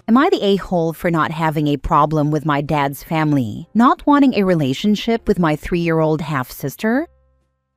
Am I the a-hole for not having a problem with my dad's family, not wanting a relationship with my 3-year-old half-sister?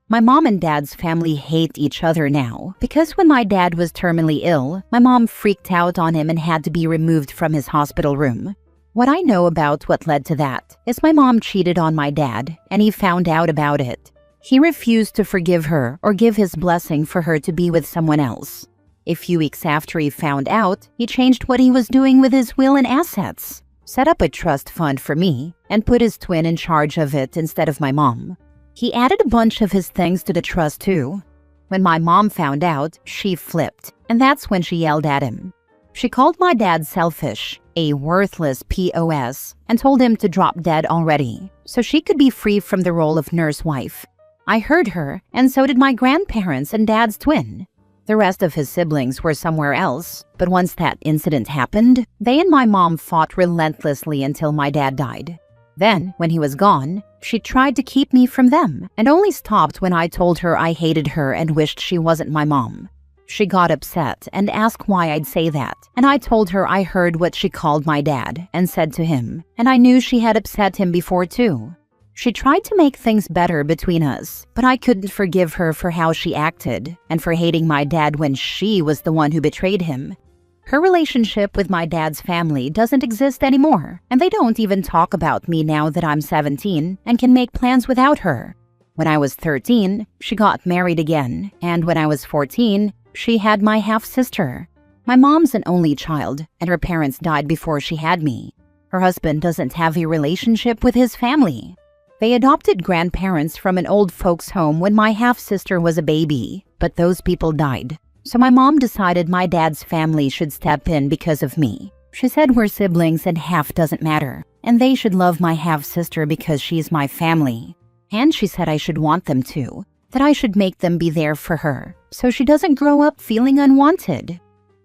My mom and dad's family hate each other now because when my dad was terminally ill, my mom freaked out on him and had to be removed from his hospital room. What I know about what led to that is my mom cheated on my dad and he found out about it. He refused to forgive her or give his blessing for her to be with someone else. A few weeks after he found out, he changed what he was doing with his will and assets, set up a trust fund for me, and put his twin in charge of it instead of my mom. He added a bunch of his things to the trust too. When my mom found out, she flipped, and that's when she yelled at him. She called my dad selfish, a worthless POS, and told him to drop dead already, so she could be free from the role of nurse wife. I heard her, and so did my grandparents and dad's twin. The rest of his siblings were somewhere else, but once that incident happened, they and my mom fought relentlessly until my dad died. Then, when he was gone, she tried to keep me from them, and only stopped when I told her I hated her and wished she wasn't my mom. She got upset and asked why I'd say that, and I told her I heard what she called my dad and said to him, and I knew she had upset him before too. She tried to make things better between us, but I couldn't forgive her for how she acted and for hating my dad when she was the one who betrayed him. Her relationship with my dad's family doesn't exist anymore, and they don't even talk about me now that I'm 17 and can make plans without her. When I was 13, she got married again, and when I was 14, she had my half-sister. My mom's an only child, and her parents died before she had me. Her husband doesn't have a relationship with his family. They adopted grandparents from an old folks' home when my half-sister was a baby, but those people died. So my mom decided my dad's family should step in because of me. She said we're siblings and half doesn't matter, and they should love my half-sister because she's my family. And she said I should want them to, that I should make them be there for her, so she doesn't grow up feeling unwanted.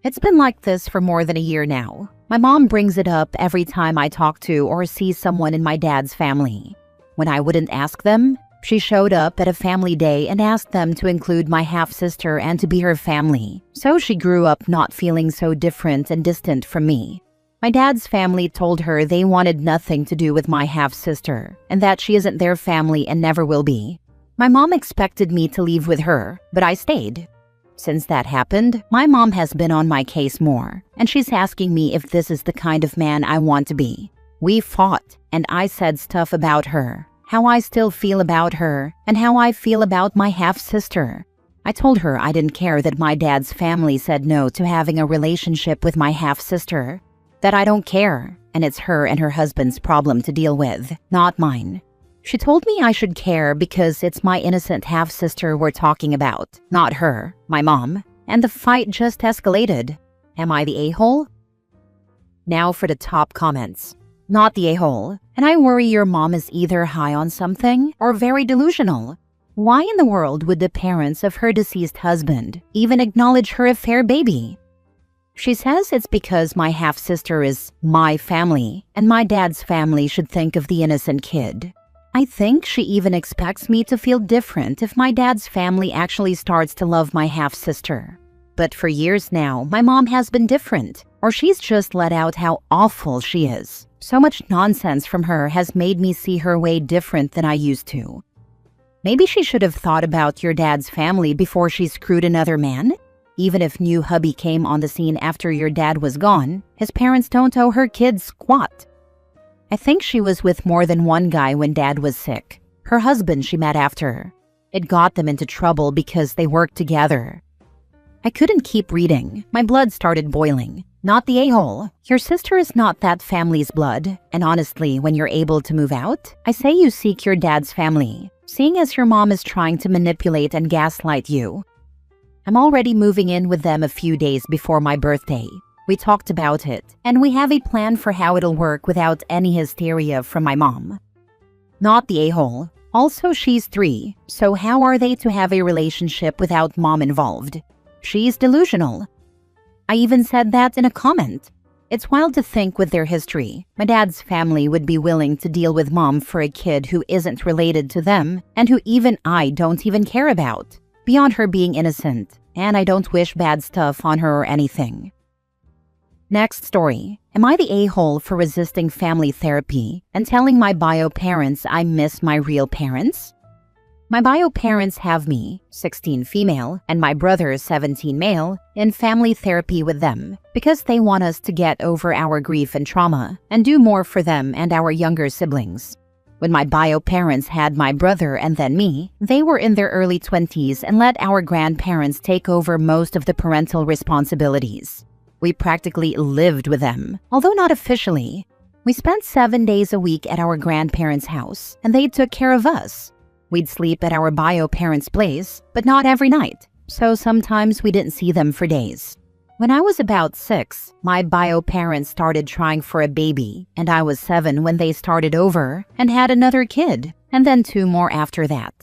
It's been like this for more than a year now. My mom brings it up every time I talk to or see someone in my dad's family. When I wouldn't ask them, she showed up at a family day and asked them to include my half-sister and to be her family. So she grew up not feeling so different and distant from me. My dad's family told her they wanted nothing to do with my half-sister and that she isn't their family and never will be. My mom expected me to leave with her, but I stayed. Since that happened, my mom has been on my case more, and she's asking me if this is the kind of man I want to be. We fought, and I said stuff about her, how I still feel about her, and how I feel about my half-sister. I told her I didn't care that my dad's family said no to having a relationship with my half-sister, that I don't care, and it's her and her husband's problem to deal with, not mine. She told me I should care because it's my innocent half-sister we're talking about, not her, my mom, and the fight just escalated. Am I the a-hole? Now for the top comments. Not the a-hole, and I worry your mom is either high on something or very delusional. Why in the world would the parents of her deceased husband even acknowledge her affair baby? She says it's because my half-sister is my family, and my dad's family should think of the innocent kid. I think she even expects me to feel different if my dad's family actually starts to love my half-sister. But for years now, my mom has been different, or she's just let out how awful she is. So much nonsense from her has made me see her way different than I used to. Maybe she should have thought about your dad's family before she screwed another man? Even if new hubby came on the scene after your dad was gone, his parents don't owe her kids squat. I think she was with more than one guy when dad was sick. Her husband she met after. It got them into trouble because they worked together. I couldn't keep reading. My blood started boiling. Not the a-hole. Your sister is not that family's blood. And honestly, when you're able to move out, I say you seek your dad's family, seeing as your mom is trying to manipulate and gaslight you. I'm already moving in with them a few days before my birthday. We talked about it, and we have a plan for how it'll work without any hysteria from my mom. Not the a-hole. Also, she's 3, so how are they to have a relationship without mom involved? She's delusional. I even said that in a comment. It's wild to think with their history, my dad's family would be willing to deal with mom for a kid who isn't related to them and who even I don't even care about, beyond her being innocent, and I don't wish bad stuff on her or anything. Next story. Am I the a-hole for resisting family therapy and telling my bio parents I miss my real parents? My bio parents have me, 16 female, and my brother, 17 male, in family therapy with them because they want us to get over our grief and trauma and do more for them and our younger siblings. When my bio parents had my brother and then me, they were in their early 20s and let our grandparents take over most of the parental responsibilities. We practically lived with them, although not officially. We spent 7 days a week at our grandparents' house, and they took care of us. We'd sleep at our bio parents' place, but not every night, so sometimes we didn't see them for days. When I was about 6, my bio parents started trying for a baby, and I was 7 when they started over and had another kid, and then 2 more after that.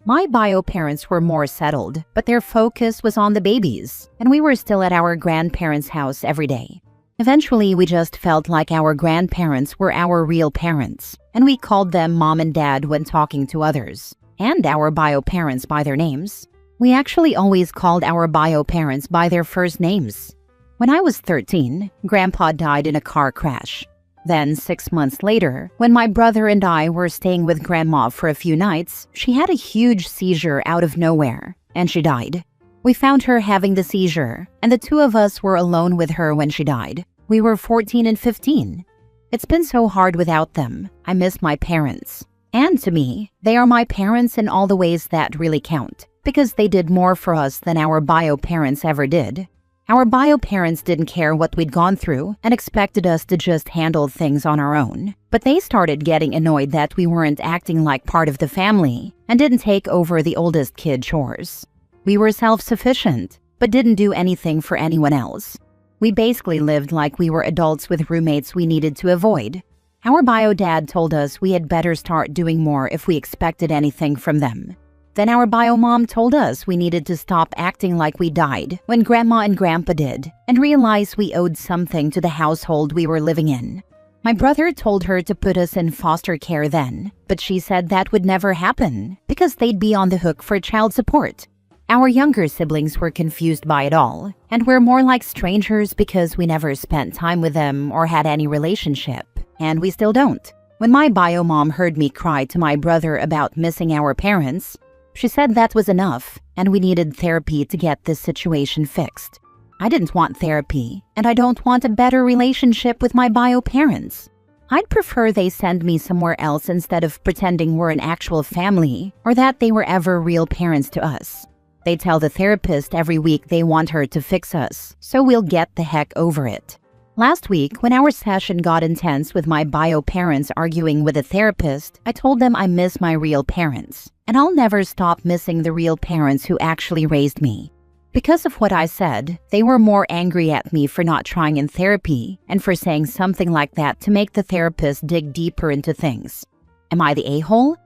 My bio parents were more settled, but their focus was on the babies, and we were still at our grandparents' house every day. Eventually, we just felt like our grandparents were our real parents, and we called them mom and dad when talking to others, and our bio parents by their names. We actually always called our bio parents by their first names. When I was 13, Grandpa died in a car crash. Then, 6 months later, when my brother and I were staying with Grandma for a few nights, she had a huge seizure out of nowhere, and she died. We found her having the seizure, and the 2 of us were alone with her when she died. We were 14 and 15. It's been so hard without them. I miss my parents. And to me, they are my parents in all the ways that really count, because they did more for us than our bio parents ever did. Our bio parents didn't care what we'd gone through and expected us to just handle things on our own. But they started getting annoyed that we weren't acting like part of the family and didn't take over the oldest kid chores. We were self-sufficient, but didn't do anything for anyone else. We basically lived like we were adults with roommates we needed to avoid. Our bio dad told us we had better start doing more if we expected anything from them. Then our bio mom told us we needed to stop acting like we died when Grandma and Grandpa did and realize we owed something to the household we were living in. My brother told her to put us in foster care then, but she said that would never happen because they'd be on the hook for child support. Our younger siblings were confused by it all, and we're more like strangers because we never spent time with them or had any relationship, and we still don't. When my bio mom heard me cry to my brother about missing our parents, she said that was enough, and we needed therapy to get this situation fixed. I didn't want therapy, and I don't want a better relationship with my bio parents. I'd prefer they send me somewhere else instead of pretending we're an actual family or that they were ever real parents to us. They tell the therapist every week they want her to fix us, so we'll get the heck over it. Last week, when our session got intense with my bio parents arguing with the therapist, I told them I miss my real parents, and I'll never stop missing the real parents who actually raised me. Because of what I said, they were more angry at me for not trying in therapy and for saying something like that to make the therapist dig deeper into things. Am I the a-hole?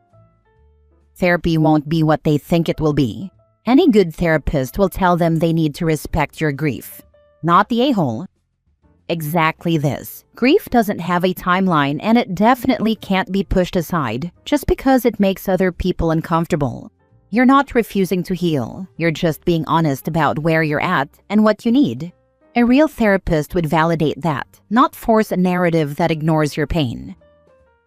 Therapy won't be what they think it will be. Any good therapist will tell them they need to respect your grief, not the a-hole. Exactly this. Grief doesn't have a timeline, and it definitely can't be pushed aside just because it makes other people uncomfortable. You're not refusing to heal. You're just being honest about where you're at and what you need. A real therapist would validate that, not force a narrative that ignores your pain.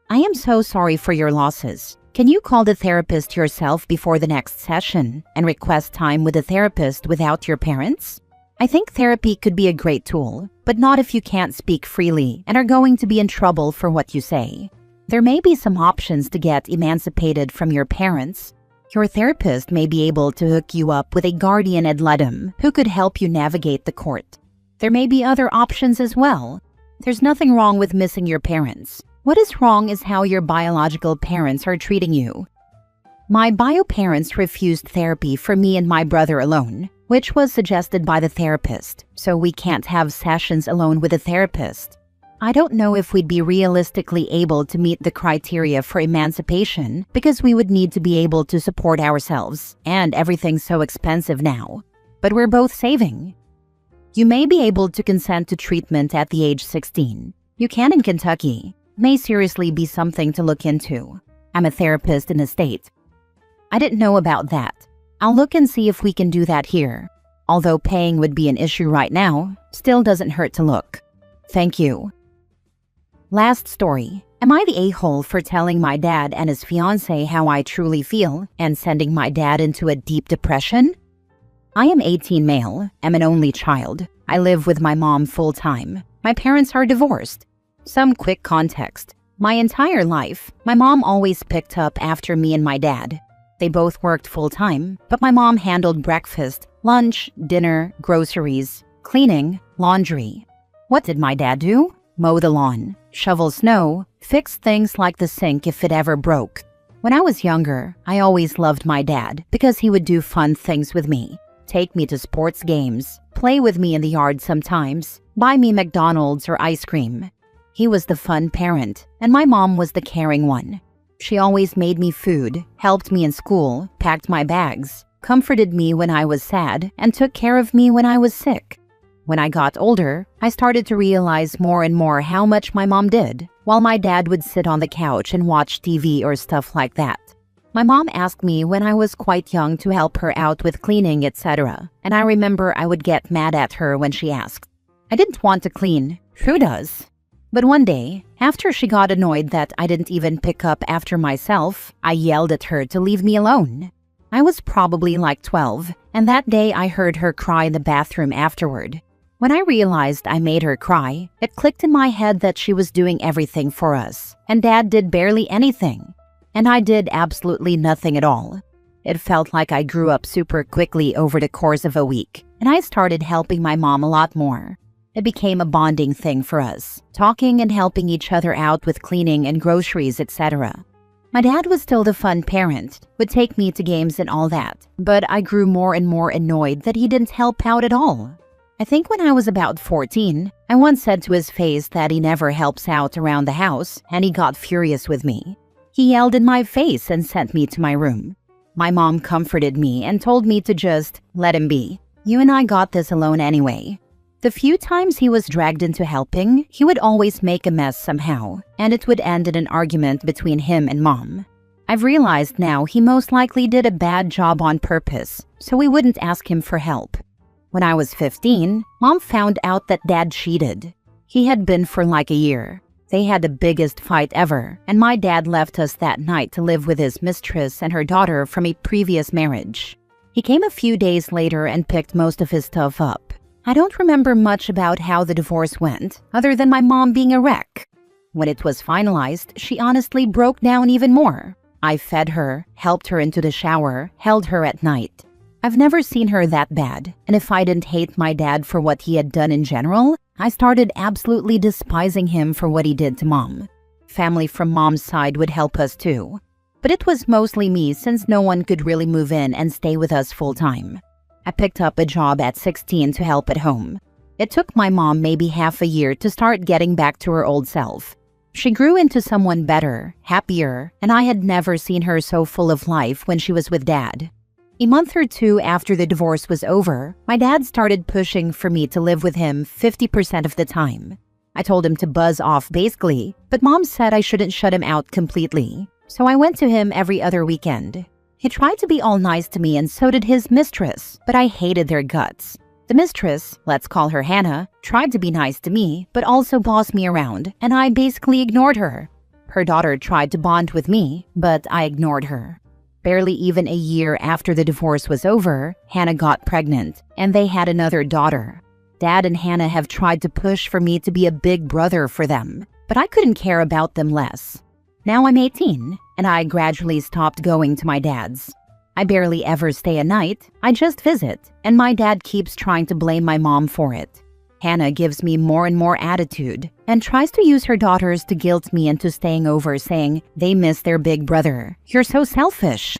I am so sorry for your losses. Can you call the therapist yourself before the next session and request time with the therapist without your parents? I think therapy could be a great tool, but not if you can't speak freely and are going to be in trouble for what you say. There may be some options to get emancipated from your parents. Your therapist may be able to hook you up with a guardian ad litem who could help you navigate the court. There may be other options as well. There's nothing wrong with missing your parents. What is wrong is how your biological parents are treating you. My bio parents refused therapy for me and my brother alone, which was suggested by the therapist, so we can't have sessions alone with a therapist. I don't know if we'd be realistically able to meet the criteria for emancipation because we would need to be able to support ourselves, and everything's so expensive now. But we're both saving. You may be able to consent to treatment at the age 16. You can in Kentucky. May seriously be something to look into. I'm a therapist in the state. I didn't know about that. I'll look and see if we can do that here. Although paying would be an issue right now, still doesn't hurt to look. Thank you. Last story. Am I the a-hole for telling my dad and his fiancée how I truly feel and sending my dad into a deep depression? I am 18 male, am an only child. I live with my mom full-time. My parents are divorced. Some quick context. My entire life, my mom always picked up after me and my dad. They both worked full-time, but my mom handled breakfast, lunch, dinner, groceries, cleaning, laundry. What did my dad do? Mow the lawn, shovel snow, fix things like the sink if it ever broke. When I was younger, I always loved my dad because he would do fun things with me. Take me to sports games, play with me in the yard sometimes, buy me McDonald's or ice cream. He was the fun parent, and my mom was the caring one. She always made me food, helped me in school, packed my bags, comforted me when I was sad, and took care of me when I was sick. When I got older, I started to realize more and more how much my mom did, while my dad would sit on the couch and watch TV or stuff like that. My mom asked me when I was quite young to help her out with cleaning, etc., and I remember I would get mad at her when she asked. I didn't want to clean. Who does? But one day, after she got annoyed that I didn't even pick up after myself, I yelled at her to leave me alone. I was probably like 12, and that day I heard her cry in the bathroom afterward. When I realized I made her cry, it clicked in my head that she was doing everything for us, and Dad did barely anything. And I did absolutely nothing at all. It felt like I grew up super quickly over the course of a week, and I started helping my mom a lot more. It became a bonding thing for us, talking and helping each other out with cleaning and groceries, etc. My dad was still the fun parent, would take me to games and all that, but I grew more and more annoyed that he didn't help out at all. I think when I was about 14, I once said to his face that he never helps out around the house, and he got furious with me. He yelled in my face and sent me to my room. My mom comforted me and told me to just let him be. You and I got this alone anyway. The few times he was dragged into helping, he would always make a mess somehow, and it would end in an argument between him and Mom. I've realized now he most likely did a bad job on purpose, so we wouldn't ask him for help. When I was 15, Mom found out that Dad cheated. He had been for like a year. They had the biggest fight ever, and my dad left us that night to live with his mistress and her daughter from a previous marriage. He came a few days later and picked most of his stuff up. I don't remember much about how the divorce went, other than my mom being a wreck. When it was finalized, she honestly broke down even more. I fed her, helped her into the shower, held her at night. I've never seen her that bad, and if I didn't hate my dad for what he had done in general, I started absolutely despising him for what he did to Mom. Family from Mom's side would help us too. But it was mostly me since no one could really move in and stay with us full-time. I picked up a job at 16 to help at home. It took my mom maybe half a year to start getting back to her old self. She grew into someone better, happier, and I had never seen her so full of life when she was with Dad. A month or two after the divorce was over, my dad started pushing for me to live with him 50% of the time. I told him to buzz off basically, but Mom said I shouldn't shut him out completely, so I went to him every other weekend. He tried to be all nice to me and so did his mistress, but I hated their guts. The mistress, let's call her Hannah, tried to be nice to me, but also boss me around, and I basically ignored her. Her daughter tried to bond with me, but I ignored her. Barely even a year after the divorce was over, Hannah got pregnant, and they had another daughter. Dad and Hannah have tried to push for me to be a big brother for them, but I couldn't care about them less. Now I'm 18, and I gradually stopped going to my dad's. I barely ever stay a night, I just visit, and my dad keeps trying to blame my mom for it. Hannah gives me more and more attitude, and tries to use her daughters to guilt me into staying over, saying they miss their big brother. You're so selfish.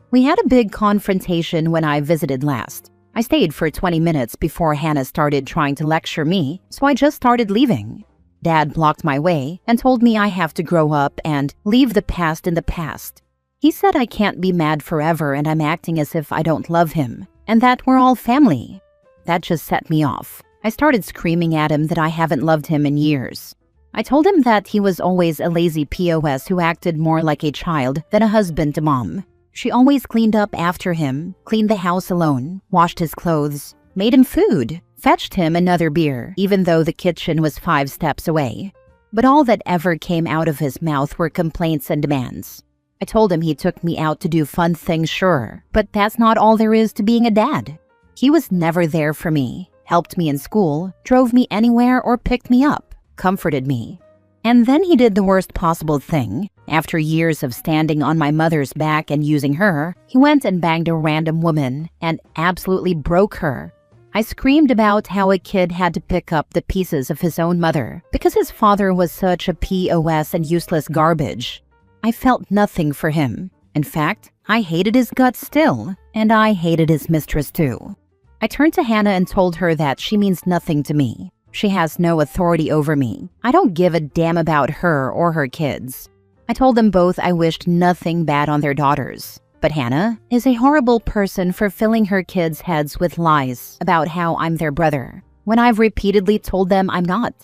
We had a big confrontation when I visited last. I stayed for 20 minutes before Hannah started trying to lecture me, so I just started leaving. Dad blocked my way and told me I have to grow up and leave the past in the past. He said I can't be mad forever and I'm acting as if I don't love him, and that we're all family. That just set me off. I started screaming at him that I haven't loved him in years. I told him that he was always a lazy POS who acted more like a child than a husband to Mom. She always cleaned up after him, cleaned the house alone, washed his clothes, made him food, fetched him another beer, even though the kitchen was 5 steps away. But all that ever came out of his mouth were complaints and demands. I told him he took me out to do fun things, sure, but that's not all there is to being a dad. He was never there for me, helped me in school, drove me anywhere or picked me up, comforted me. And then he did the worst possible thing. After years of standing on my mother's back and using her, he went and banged a random woman and absolutely broke her. I screamed about how a kid had to pick up the pieces of his own mother because his father was such a POS and useless garbage. I felt nothing for him. In fact, I hated his guts still, and I hated his mistress too. I turned to Hannah and told her that she means nothing to me. She has no authority over me. I don't give a damn about her or her kids. I told them both I wished nothing bad on their daughters. But Hannah is a horrible person for filling her kids' heads with lies about how I'm their brother, when I've repeatedly told them I'm not.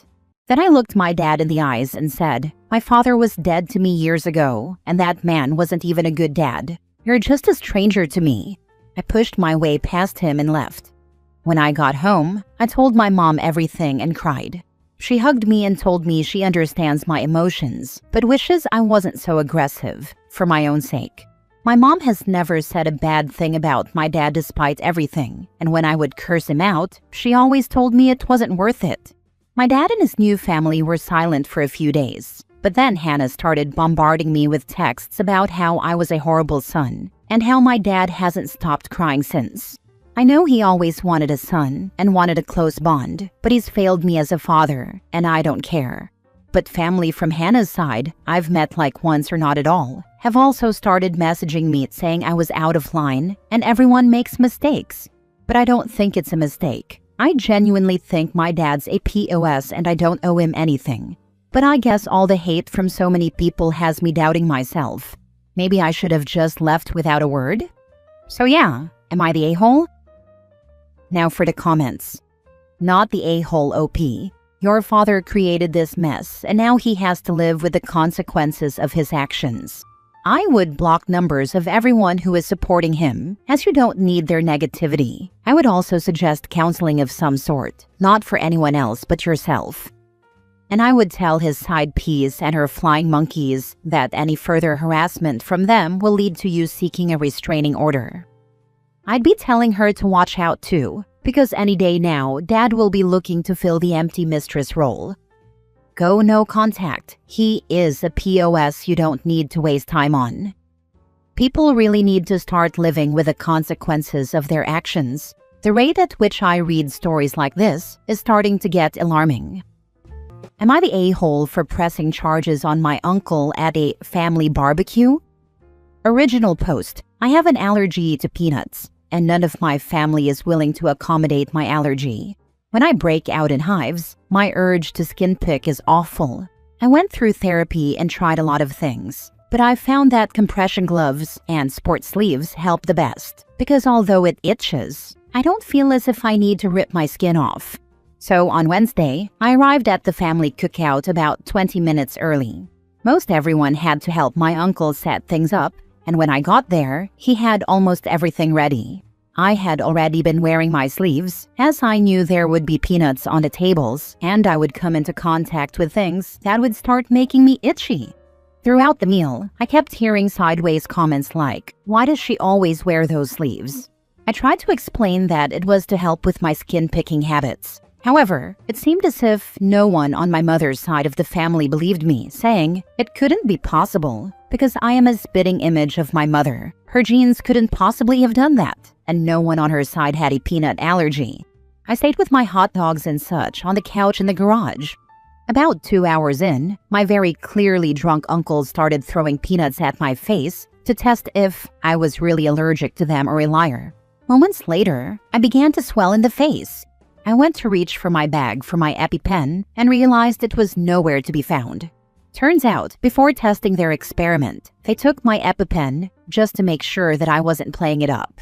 Then I looked my dad in the eyes and said, "My father was dead to me years ago, and that man wasn't even a good dad. You're just a stranger to me." I pushed my way past him and left. When I got home, I told my mom everything and cried. She hugged me and told me she understands my emotions, but wishes I wasn't so aggressive, for my own sake. My mom has never said a bad thing about my dad despite everything, and when I would curse him out, she always told me it wasn't worth it. My dad and his new family were silent for a few days, but then Hannah started bombarding me with texts about how I was a horrible son, and how my dad hasn't stopped crying since. I know he always wanted a son and wanted a close bond, but he's failed me as a father, and I don't care. But family from Hannah's side, I've met like once or not at all, have also started messaging me saying I was out of line and everyone makes mistakes. But I don't think it's a mistake. I genuinely think my dad's a POS and I don't owe him anything. But I guess all the hate from so many people has me doubting myself. Maybe I should have just left without a word? So yeah, am I the a-hole? Now for the comments. Not the a-hole OP. Your father created this mess and now he has to live with the consequences of his actions. I would block numbers of everyone who is supporting him, as you don't need their negativity. I would also suggest counseling of some sort, not for anyone else but yourself. And I would tell his side piece and her flying monkeys that any further harassment from them will lead to you seeking a restraining order. I'd be telling her to watch out too, because any day now, Dad will be looking to fill the empty mistress role. Go no contact. He is a POS you don't need to waste time on. People really need to start living with the consequences of their actions. The rate at which I read stories like this is starting to get alarming. Am I the a-hole for pressing charges on my uncle at a family barbecue? Original post. I have an allergy to peanuts, and none of my family is willing to accommodate my allergy. When I break out in hives, my urge to skin pick is awful. I went through therapy and tried a lot of things, but I found that compression gloves and sport sleeves help the best, because although it itches, I don't feel as if I need to rip my skin off. So on Wednesday, I arrived at the family cookout about 20 minutes early. Most everyone had to help my uncle set things up, and when I got there, he had almost everything ready. I had already been wearing my sleeves, as I knew there would be peanuts on the tables, and I would come into contact with things that would start making me itchy. Throughout the meal, I kept hearing sideways comments like, "Why does she always wear those sleeves?" I tried to explain that it was to help with my skin-picking habits. However, it seemed as if no one on my mother's side of the family believed me, saying it couldn't be possible because I am a spitting image of my mother. Her genes couldn't possibly have done that, and no one on her side had a peanut allergy. I stayed with my hot dogs and such on the couch in the garage. About 2 hours in, my very clearly drunk uncle started throwing peanuts at my face to test if I was really allergic to them or a liar. Moments later, I began to swell in the face. I went to reach for my bag for my EpiPen and realized it was nowhere to be found. Turns out, before testing their experiment, they took my EpiPen just to make sure that I wasn't playing it up.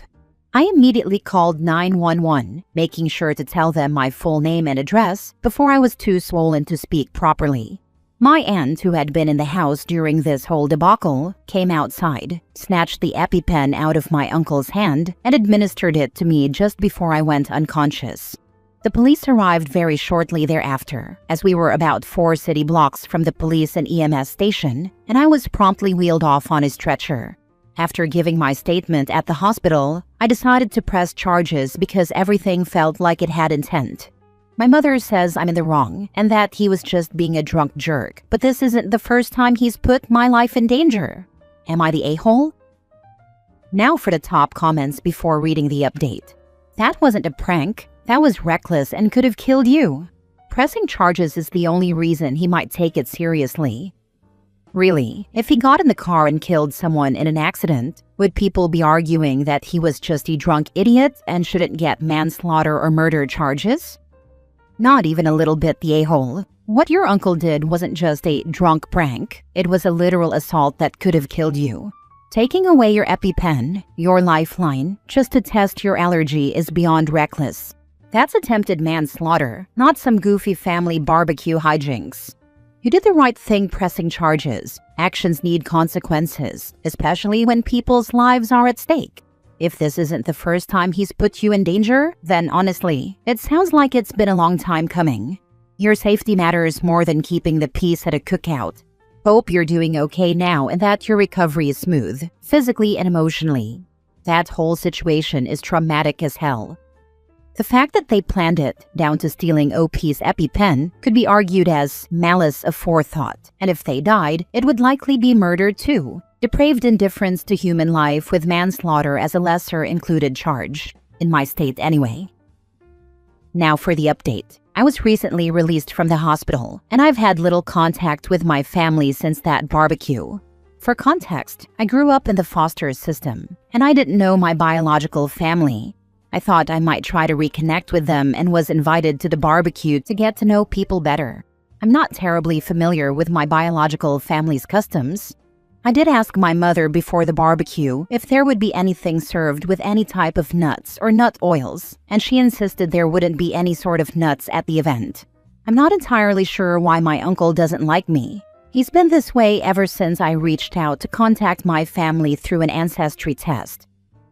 I immediately called 911, making sure to tell them my full name and address before I was too swollen to speak properly. My aunt, who had been in the house during this whole debacle, came outside, snatched the EpiPen out of my uncle's hand, and administered it to me just before I went unconscious. The police arrived very shortly thereafter, as we were about 4 city blocks from the police and EMS station, and I was promptly wheeled off on a stretcher. After giving my statement at the hospital, I decided to press charges because everything felt like it had intent. My mother says I'm in the wrong and that he was just being a drunk jerk, but this isn't the first time he's put my life in danger. Am I the a-hole? Now for the top comments before reading the update. That wasn't a prank. That was reckless and could have killed you. Pressing charges is the only reason he might take it seriously. Really, if he got in the car and killed someone in an accident, would people be arguing that he was just a drunk idiot and shouldn't get manslaughter or murder charges? Not even a little bit the a-hole. What your uncle did wasn't just a drunk prank, it was a literal assault that could have killed you. Taking away your EpiPen, your lifeline, just to test your allergy is beyond reckless. That's attempted manslaughter, not some goofy family barbecue hijinks. You did the right thing pressing charges. Actions need consequences, especially when people's lives are at stake. If this isn't the first time he's put you in danger, then honestly, it sounds like it's been a long time coming. Your safety matters more than keeping the peace at a cookout. Hope you're doing okay now and that your recovery is smooth, physically and emotionally. That whole situation is traumatic as hell. The fact that they planned it, down to stealing OP's EpiPen, could be argued as malice aforethought, and if they died, it would likely be murder too. Depraved indifference to human life with manslaughter as a lesser included charge. In my state anyway. Now for the update. I was recently released from the hospital, and I've had little contact with my family since that barbecue. For context, I grew up in the foster system, and I didn't know my biological family. I thought I might try to reconnect with them and was invited to the barbecue to get to know people better. I'm not terribly familiar with my biological family's customs. I did ask my mother before the barbecue if there would be anything served with any type of nuts or nut oils, and she insisted there wouldn't be any sort of nuts at the event. I'm not entirely sure why my uncle doesn't like me. He's been this way ever since I reached out to contact my family through an ancestry test.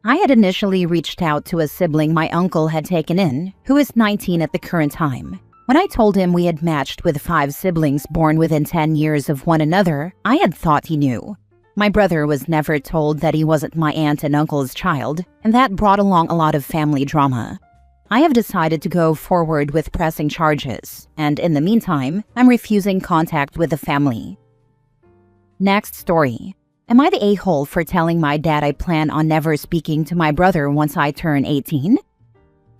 I had initially reached out to a sibling my uncle had taken in, who is 19 at the current time. When I told him we had matched with 5 siblings born within 10 years of one another, I had thought he knew. My brother was never told that he wasn't my aunt and uncle's child, and that brought along a lot of family drama. I have decided to go forward with pressing charges, and in the meantime, I'm refusing contact with the family. Next story. Am I the a-hole for telling my dad I plan on never speaking to my brother once I turn 18?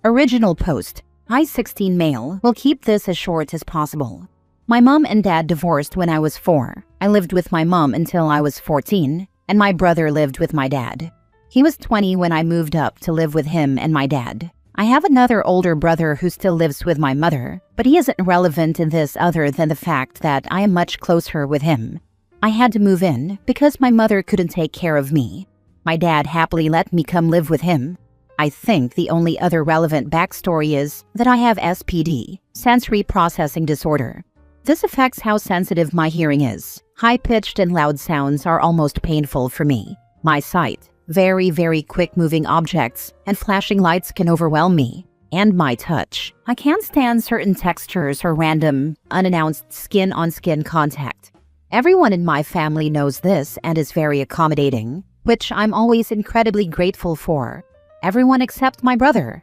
Original post. I, 16 male, will keep this as short as possible. My mom and dad divorced when I was 4. I lived with my mom until I was 14, and my brother lived with my dad. He was 20 when I moved up to live with him and my dad. I have another older brother who still lives with my mother, but he isn't relevant in this other than the fact that I am much closer with him. I had to move in because my mother couldn't take care of me. My dad happily let me come live with him. I think the only other relevant backstory is that I have SPD, sensory processing disorder. This affects how sensitive my hearing is. High-pitched and loud sounds are almost painful for me. My sight, very, very quick-moving objects and flashing lights can overwhelm me. And my touch. I can't stand certain textures or random, unannounced skin-on-skin contact. Everyone in my family knows this and is very accommodating, which I'm always incredibly grateful for. Everyone except my brother.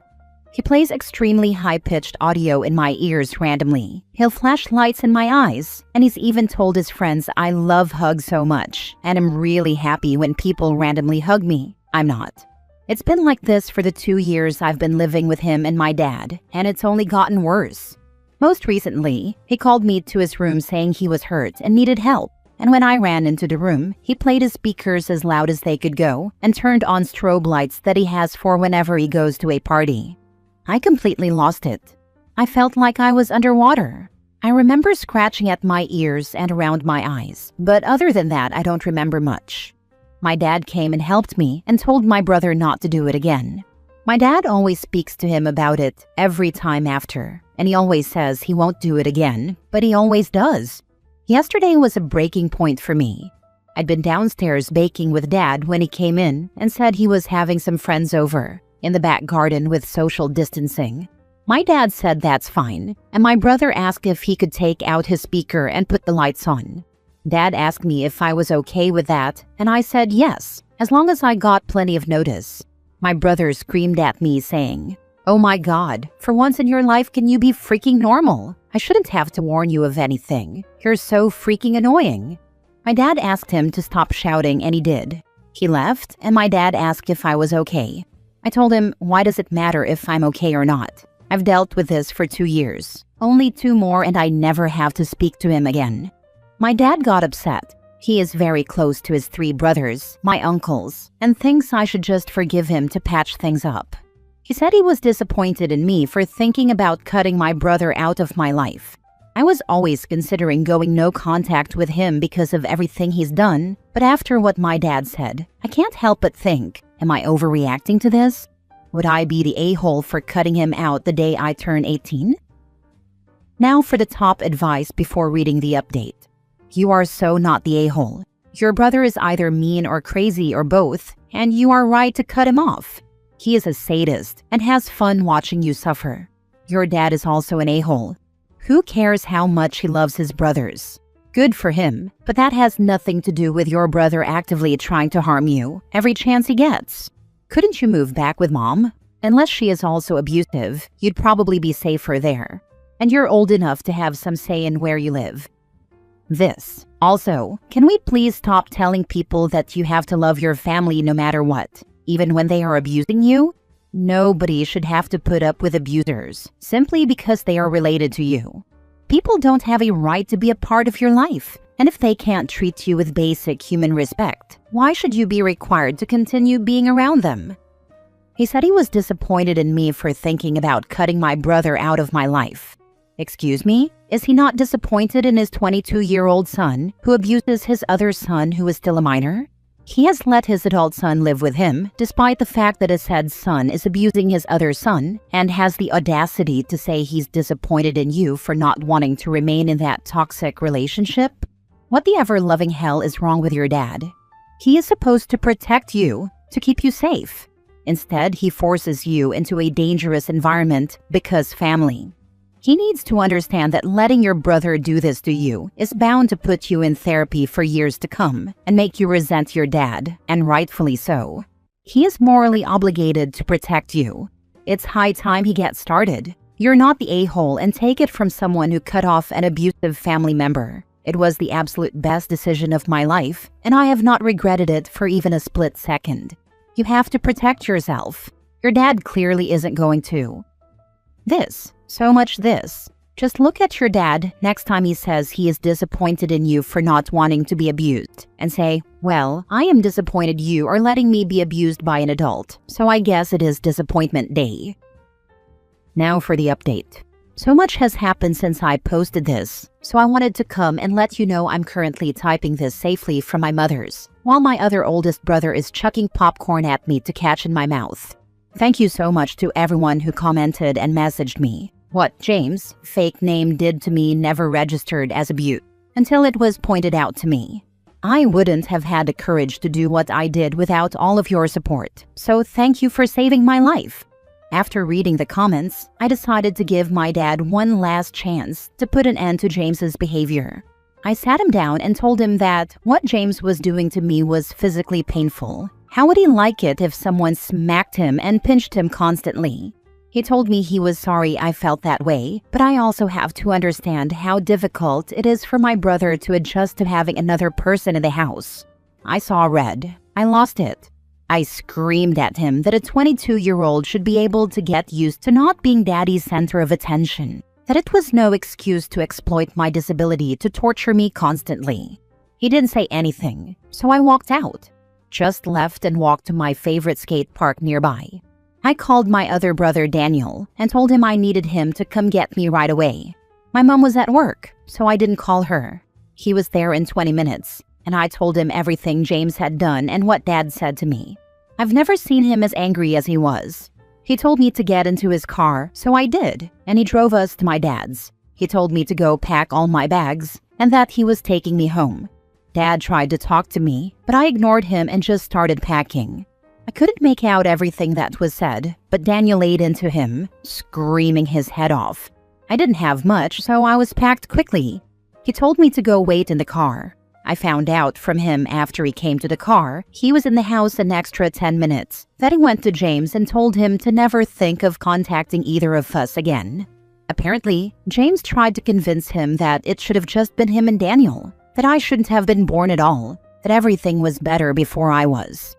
He plays extremely high-pitched audio in my ears randomly. He'll flash lights in my eyes, and he's even told his friends I love hugs so much, and I'm really happy when people randomly hug me. I'm not. It's been like this for the 2 years I've been living with him and my dad, and it's only gotten worse. Most recently, he called me to his room saying he was hurt and needed help. And when I ran into the room, he played his speakers as loud as they could go and turned on strobe lights that he has for whenever he goes to a party. I completely lost it. I felt like I was underwater. I remember scratching at my ears and around my eyes, but other than that, I don't remember much. My dad came and helped me and told my brother not to do it again. My dad always speaks to him about it every time after, and he always says he won't do it again, but he always does. Yesterday was a breaking point for me. I'd been downstairs baking with Dad when he came in and said he was having some friends over in the back garden with social distancing. My dad said that's fine, and my brother asked if he could take out his speaker and put the lights on. Dad asked me if I was okay with that, and I said yes, as long as I got plenty of notice. My brother screamed at me saying, "Oh my God, for once in your life can you be freaking normal? I shouldn't have to warn you of anything. You're so freaking annoying." My dad asked him to stop shouting and he did. He left and my dad asked if I was okay. I told him, why does it matter if I'm okay or not? I've dealt with this for 2 years. Only 2 more and I never have to speak to him again. My dad got upset. He is very close to his 3 brothers, my uncles, and thinks I should just forgive him to patch things up. He said he was disappointed in me for thinking about cutting my brother out of my life. I was always considering going no contact with him because of everything he's done, but after what my dad said, I can't help but think, am I overreacting to this? Would I be the a-hole for cutting him out the day I turn 18? Now for the top advice before reading the update. You are so not the a-hole. Your brother is either mean or crazy or both, and you are right to cut him off. He is a sadist and has fun watching you suffer. Your dad is also an a-hole. Who cares how much he loves his brothers? Good for him, but that has nothing to do with your brother actively trying to harm you every chance he gets. Couldn't you move back with mom? Unless she is also abusive, you'd probably be safer there. And you're old enough to have some say in where you live. This. Also, can we please stop telling people that you have to love your family no matter what, even when they are abusing you? Nobody should have to put up with abusers simply because they are related to you. People don't have a right to be a part of your life, and if they can't treat you with basic human respect, why should you be required to continue being around them? He said he was disappointed in me for thinking about cutting my brother out of my life. Excuse me? Is he not disappointed in his 22-year-old son who abuses his other son who is still a minor? He has let his adult son live with him, despite the fact that his said son is abusing his other son, and has the audacity to say he's disappointed in you for not wanting to remain in that toxic relationship? What the ever-loving hell is wrong with your dad? He is supposed to protect you, to keep you safe. Instead, he forces you into a dangerous environment because family. He needs to understand that letting your brother do this to you is bound to put you in therapy for years to come and make you resent your dad, and rightfully so. He is morally obligated to protect you. It's high time he gets started. You're not the a-hole, and take it from someone who cut off an abusive family member. It was the absolute best decision of my life, and I have not regretted it for even a split second. You have to protect yourself. Your dad clearly isn't going to. So much this. Just look at your dad next time he says he is disappointed in you for not wanting to be abused, and say, well, I am disappointed you are letting me be abused by an adult, so I guess it is disappointment day. Now for the update. So much has happened since I posted this, so I wanted to come and let you know I'm currently typing this safely from my mother's, while my other oldest brother is chucking popcorn at me to catch in my mouth. Thank you so much to everyone who commented and messaged me. What James, fake name, did to me never registered as abuse until it was pointed out to me. I wouldn't have had the courage to do what I did without all of your support, so thank you for saving my life. After reading the comments, I decided to give my dad one last chance to put an end to James's behavior. I sat him down and told him that what James was doing to me was physically painful. How would he like it if someone smacked him and pinched him constantly? He told me he was sorry I felt that way, but I also have to understand how difficult it is for my brother to adjust to having another person in the house. I saw red. I lost it. I screamed at him that a 22-year-old should be able to get used to not being daddy's center of attention, that it was no excuse to exploit my disability to torture me constantly. He didn't say anything, so I walked out. Just left and walked to my favorite skate park nearby. I called my other brother Daniel and told him I needed him to come get me right away. My mom was at work, so I didn't call her. He was there in 20 minutes, and I told him everything James had done and what Dad said to me. I've never seen him as angry as he was. He told me to get into his car, so I did, and he drove us to my dad's. He told me to go pack all my bags and that he was taking me home. Dad tried to talk to me, but I ignored him and just started packing. I couldn't make out everything that was said, but Daniel laid into him, screaming his head off. I didn't have much, so I was packed quickly. He told me to go wait in the car. I found out from him after he came to the car, he was in the house an extra 10 minutes. Then he went to James and told him to never think of contacting either of us again. Apparently, James tried to convince him that it should have just been him and Daniel, that I shouldn't have been born at all, that everything was better before I was.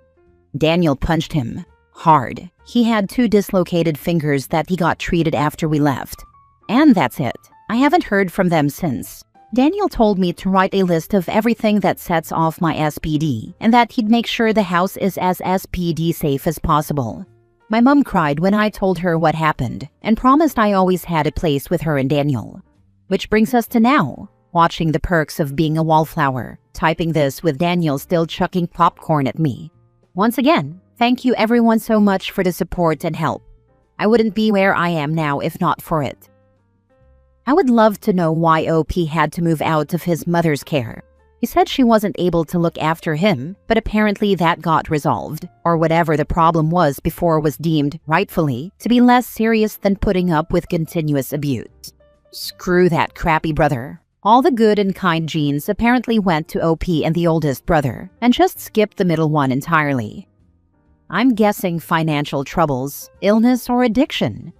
Daniel punched him hard. He had 2 dislocated fingers that he got treated after we left. And that's it. I haven't heard from them since. Daniel told me to write a list of everything that sets off my SPD and that he'd make sure the house is as SPD safe as possible. My mom cried when I told her what happened and promised I always had a place with her and Daniel. Which brings us to now, watching the perks of being a wallflower, typing this with Daniel still chucking popcorn at me. Once again, thank you everyone so much for the support and help. I wouldn't be where I am now if not for it. I would love to know why OP had to move out of his mother's care. He said she wasn't able to look after him, but apparently that got resolved, or whatever the problem was before was deemed, rightfully, to be less serious than putting up with continuous abuse. Screw that crappy brother. All the good and kind genes apparently went to OP and the oldest brother, and just skipped the middle one entirely. I'm guessing financial troubles, illness, or addiction.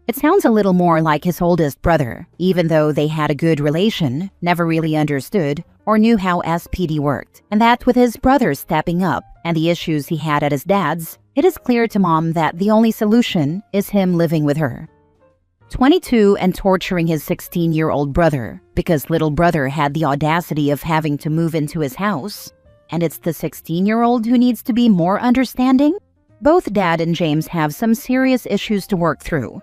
It sounds a little more like his oldest brother, even though they had a good relation, never really understood, or knew how SPD worked, and that with his brother stepping up and the issues he had at his dad's, it is clear to Mom that the only solution is him living with her. 22 and torturing his 16-year-old brother because little brother had the audacity of having to move into his house, and it's the 16-year-old who needs to be more understanding? Both Dad and James have some serious issues to work through.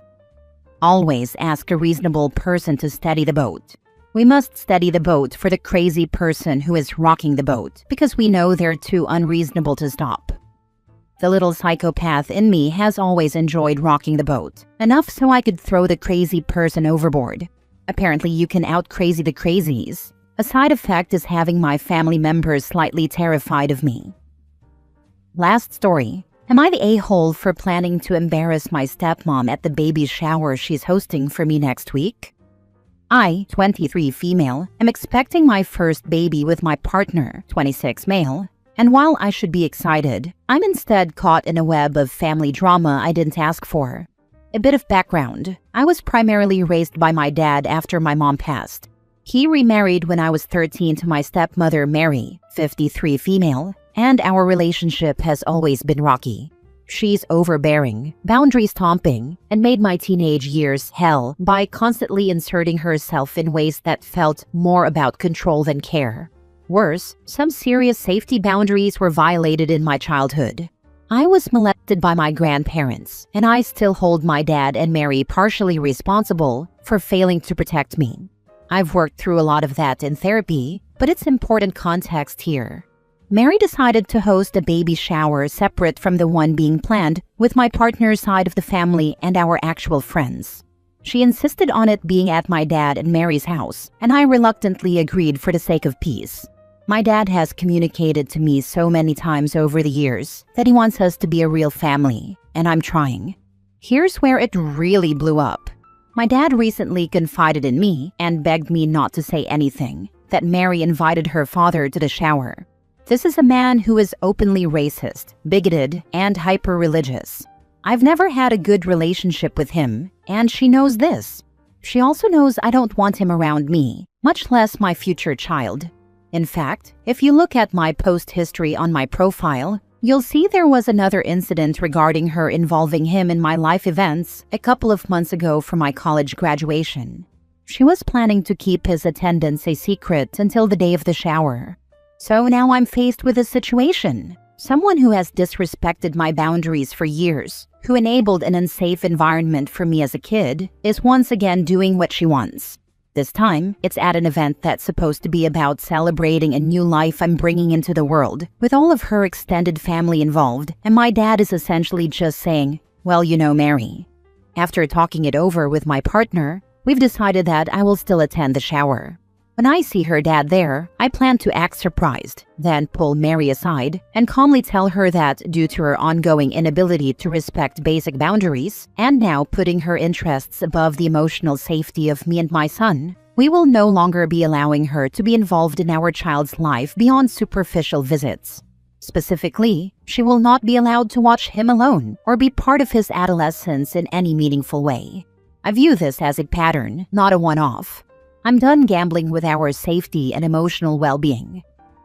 Always ask a reasonable person to steady the boat. We must steady the boat for the crazy person who is rocking the boat because we know they're too unreasonable to stop. The little psychopath in me has always enjoyed rocking the boat, enough so I could throw the crazy person overboard. Apparently you can out-crazy the crazies. A side effect is having my family members slightly terrified of me. Last story. Am I the a-hole for planning to embarrass my stepmom at the baby shower she's hosting for me next week? I, 23 female, am expecting my first baby with my partner, 26 male, and while I should be excited, I'm instead caught in a web of family drama I didn't ask for. A bit of background. I was primarily raised by my dad after my mom passed. He remarried when I was 13 to my stepmother Mary, 53 female, and our relationship has always been rocky. She's overbearing, boundary stomping, and made my teenage years hell by constantly inserting herself in ways that felt more about control than care. Worse, some serious safety boundaries were violated in my childhood. I was molested by my grandparents, and I still hold my dad and Mary partially responsible for failing to protect me. I've worked through a lot of that in therapy, but it's important context here. Mary decided to host a baby shower separate from the one being planned with my partner's side of the family and our actual friends. She insisted on it being at my dad and Mary's house, and I reluctantly agreed for the sake of peace. My dad has communicated to me so many times over the years that he wants us to be a real family, and I'm trying. Here's where it really blew up. My dad recently confided in me and begged me not to say anything, that Mary invited her father to the shower. This is a man who is openly racist, bigoted, and hyper-religious. I've never had a good relationship with him, and she knows this. She also knows I don't want him around me, much less my future child. In fact, if you look at my post history on my profile, you'll see there was another incident regarding her involving him in my life events a couple of months ago for my college graduation. She was planning to keep his attendance a secret until the day of the shower. So now I'm faced with a situation. Someone who has disrespected my boundaries for years, who enabled an unsafe environment for me as a kid, is once again doing what she wants. This time, it's at an event that's supposed to be about celebrating a new life I'm bringing into the world, with all of her extended family involved, and my dad is essentially just saying, well, you know, Mary. After talking it over with my partner, we've decided that I will still attend the shower. When I see her dad there, I plan to act surprised, then pull Mary aside and calmly tell her that due to her ongoing inability to respect basic boundaries, and now putting her interests above the emotional safety of me and my son, we will no longer be allowing her to be involved in our child's life beyond superficial visits. Specifically, she will not be allowed to watch him alone or be part of his adolescence in any meaningful way. I view this as a pattern, not a one-off. I'm done gambling with our safety and emotional well-being.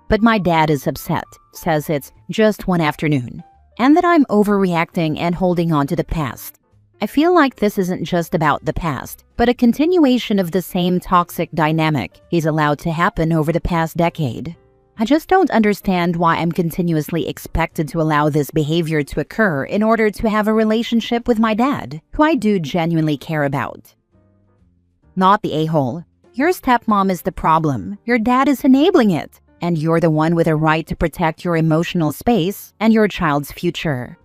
But my dad is upset, says it's just one afternoon, and that I'm overreacting and holding on to the past. I feel like this isn't just about the past, but a continuation of the same toxic dynamic he's allowed to happen over the past decade. I just don't understand why I'm continuously expected to allow this behavior to occur in order to have a relationship with my dad, who I do genuinely care about. Not the a-hole. Your stepmom is the problem. Your dad is enabling it, and you're the one with a right to protect your emotional space and your child's future.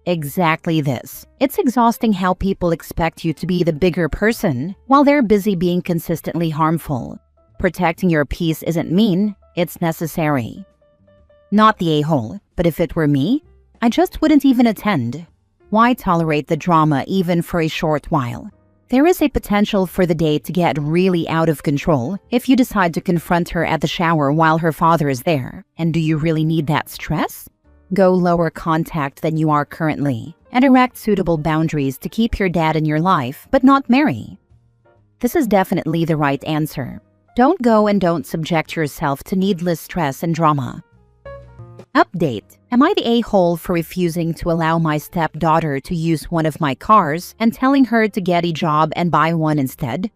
Exactly this. It's exhausting how people expect you to be the bigger person while they're busy being consistently harmful. Protecting your peace isn't mean, it's necessary. Not the a-hole, but if it were me, I just wouldn't even attend. Why tolerate the drama even for a short while? There is a potential for the date to get really out of control if you decide to confront her at the shower while her father is there. And do you really need that stress? Go lower contact than you are currently and erect suitable boundaries to keep your dad in your life, but not marry. This is definitely the right answer. Don't go and don't subject yourself to needless stress and drama. Update. Am I the a-hole for refusing to allow my stepdaughter to use one of my cars and telling her to get a job and buy one instead?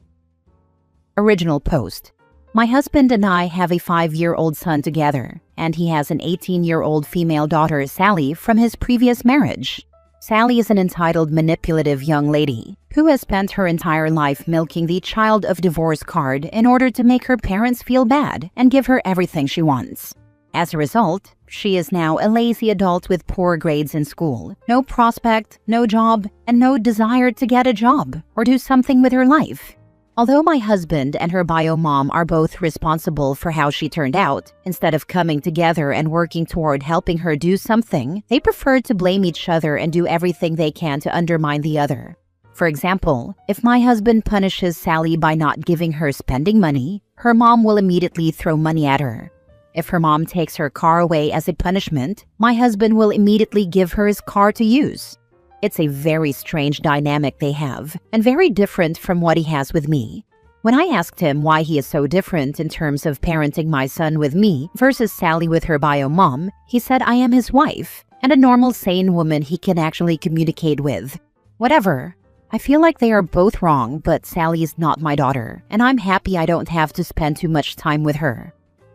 Original post. My husband and I have a 5-year-old son together, and he has an 18-year-old female daughter, Sally, from his previous marriage. Sally is an entitled, manipulative young lady who has spent her entire life milking the child of divorce card in order to make her parents feel bad and give her everything she wants. As a result, she is now a lazy adult with poor grades in school, no prospect, no job, and no desire to get a job or do something with her life. Although my husband and her bio mom are both responsible for how she turned out, instead of coming together and working toward helping her do something, they prefer to blame each other and do everything they can to undermine the other. For example, if my husband punishes Sally by not giving her spending money, her mom will immediately throw money at her. If her mom takes her car away as a punishment, my husband will immediately give her his car to use. It's a very strange dynamic they have, and very different from what he has with me. When I asked him why he is so different in terms of parenting my son with me versus Sally with her bio mom, he said I am his wife, and a normal, sane woman he can actually communicate with. Whatever. I feel like they are both wrong, but Sally is not my daughter, and I'm happy I don't have to spend too much time with her.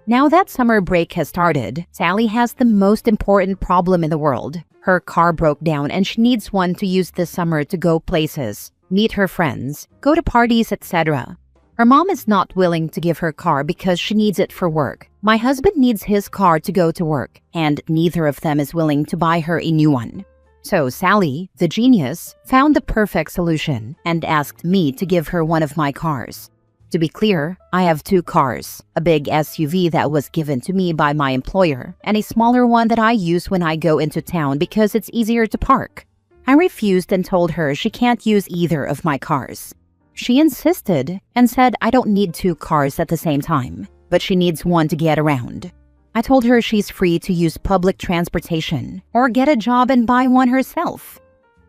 Now that summer break has started, Sally has the most important problem in the world. Her car broke down and she needs one to use this summer to go places, meet her friends, go to parties, etc. Her mom is not willing to give her car because she needs it for work. My husband needs his car to go to work, and neither of them is willing to buy her a new one. So Sally, the genius, found the perfect solution and asked me to give her one of my cars. To be clear, I have 2 cars, a big SUV that was given to me by my employer, and a smaller one that I use when I go into town because it's easier to park. I refused and told her she can't use either of my cars. She insisted and said I don't need 2 cars at the same time, but she needs one to get around. I told her she's free to use public transportation or get a job and buy one herself.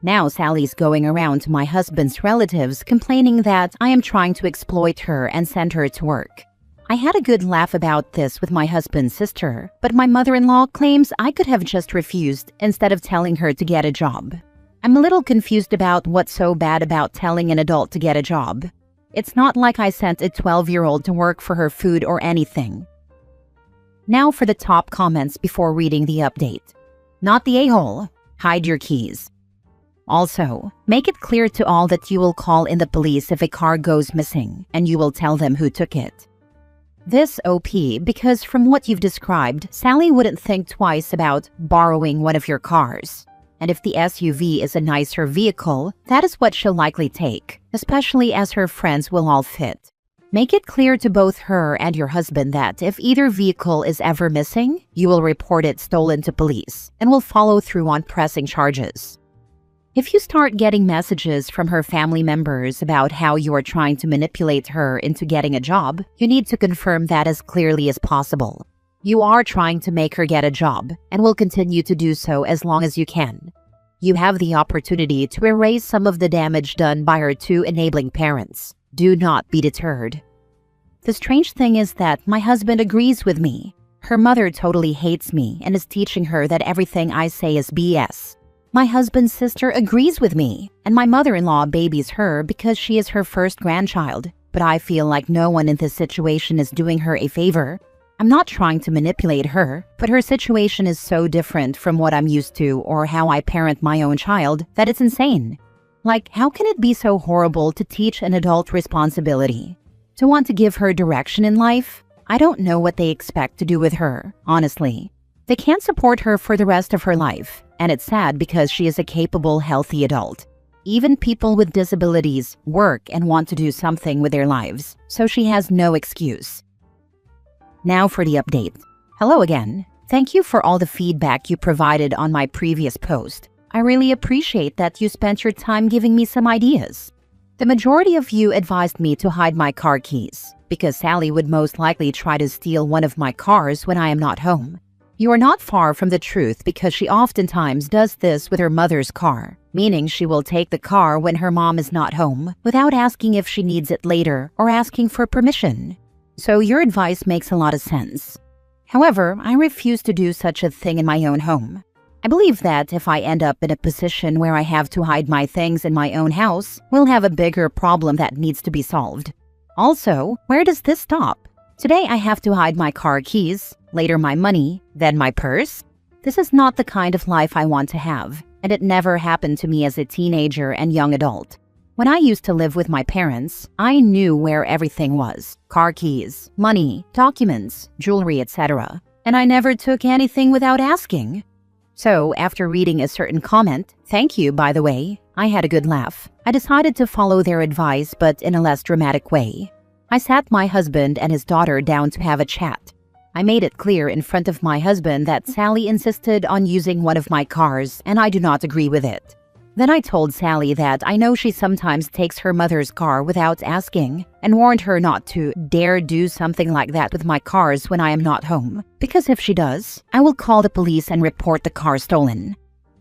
Now Sally's going around to my husband's relatives complaining that I am trying to exploit her and send her to work. I had a good laugh about this with my husband's sister, but my mother-in-law claims I could have just refused instead of telling her to get a job. I'm a little confused about what's so bad about telling an adult to get a job. It's not like I sent a 12-year-old to work for her food or anything. Now for the top comments before reading the update. Not the a-hole. Hide your keys. Also, make it clear to all that you will call in the police if a car goes missing, and you will tell them who took it. This OP because from what you've described, Sally wouldn't think twice about borrowing one of your cars. And if the SUV is a nicer vehicle, that is what she'll likely take, especially as her friends will all fit. Make it clear to both her and your husband that if either vehicle is ever missing, you will report it stolen to police and will follow through on pressing charges. If you start getting messages from her family members about how you are trying to manipulate her into getting a job, you need to confirm that as clearly as possible. You are trying to make her get a job and will continue to do so as long as you can. You have the opportunity to erase some of the damage done by her two enabling parents. Do not be deterred. The strange thing is that my husband agrees with me. Her mother totally hates me and is teaching her that everything I say is BS. My husband's sister agrees with me, and my mother-in-law babies her because she is her first grandchild. But I feel like no one in this situation is doing her a favor. I'm not trying to manipulate her, but her situation is so different from what I'm used to or how I parent my own child that it's insane. Like, how can it be so horrible to teach an adult responsibility? To want to give her direction in life? I don't know what they expect to do with her, honestly. They can't support her for the rest of her life, and it's sad because she is a capable, healthy adult. Even people with disabilities work and want to do something with their lives, so she has no excuse. Now for the update. Hello again. Thank you for all the feedback you provided on my previous post. I really appreciate that you spent your time giving me some ideas. The majority of you advised me to hide my car keys, because Sally would most likely try to steal one of my cars when I am not home. You are not far from the truth because she oftentimes does this with her mother's car, meaning she will take the car when her mom is not home without asking if she needs it later or asking for permission. So your advice makes a lot of sense. However, I refuse to do such a thing in my own home. I believe that if I end up in a position where I have to hide my things in my own house, we'll have a bigger problem that needs to be solved. Also, where does this stop? Today I have to hide my car keys, later my money, then my purse. This is not the kind of life I want to have, and it never happened to me as a teenager and young adult. When I used to live with my parents, I knew where everything was: car keys, money, documents, jewelry, etc. And I never took anything without asking. So, after reading a certain comment, thank you by the way, I had a good laugh. I decided to follow their advice but in a less dramatic way. I sat my husband and his daughter down to have a chat. I made it clear in front of my husband that Sally insisted on using one of my cars and I do not agree with it. Then I told Sally that I know she sometimes takes her mother's car without asking and warned her not to dare do something like that with my cars when I am not home, because if she does, I will call the police and report the car stolen.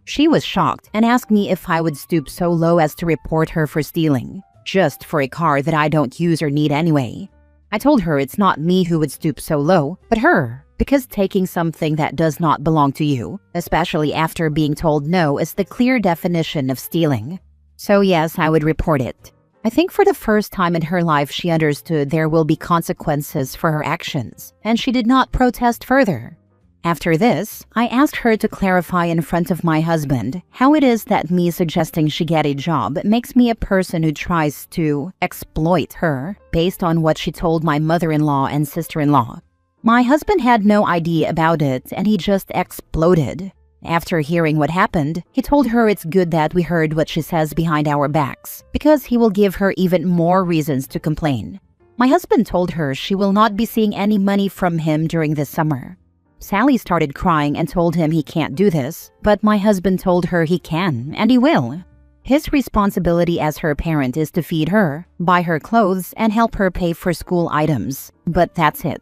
She was shocked and asked me if I would stoop so low as to report her for stealing, just for a car that I don't use or need anyway. I told her it's not me who would stoop so low, but her, because taking something that does not belong to you, especially after being told no, is the clear definition of stealing. So yes, I would report it. I think for the first time in her life she understood there will be consequences for her actions, and she did not protest further. After this, I asked her to clarify in front of my husband how it is that me suggesting she get a job makes me a person who tries to exploit her based on what she told my mother-in-law and sister-in-law. My husband had no idea about it and he just exploded. After hearing what happened, he told her it's good that we heard what she says behind our backs because he will give her even more reasons to complain. My husband told her she will not be seeing any money from him during this summer. Sally started crying and told him he can't do this, but my husband told her he can, and he will. His responsibility as her parent is to feed her, buy her clothes, and help her pay for school items. But that's it.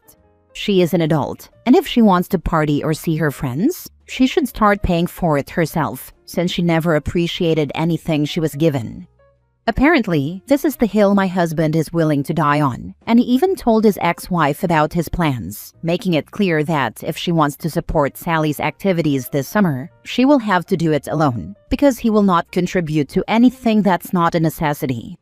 She is an adult, and if she wants to party or see her friends, she should start paying for it herself, since she never appreciated anything she was given. Apparently, this is the hill my husband is willing to die on, and he even told his ex-wife about his plans, making it clear that if she wants to support Sally's activities this summer, she will have to do it alone, because he will not contribute to anything that's not a necessity.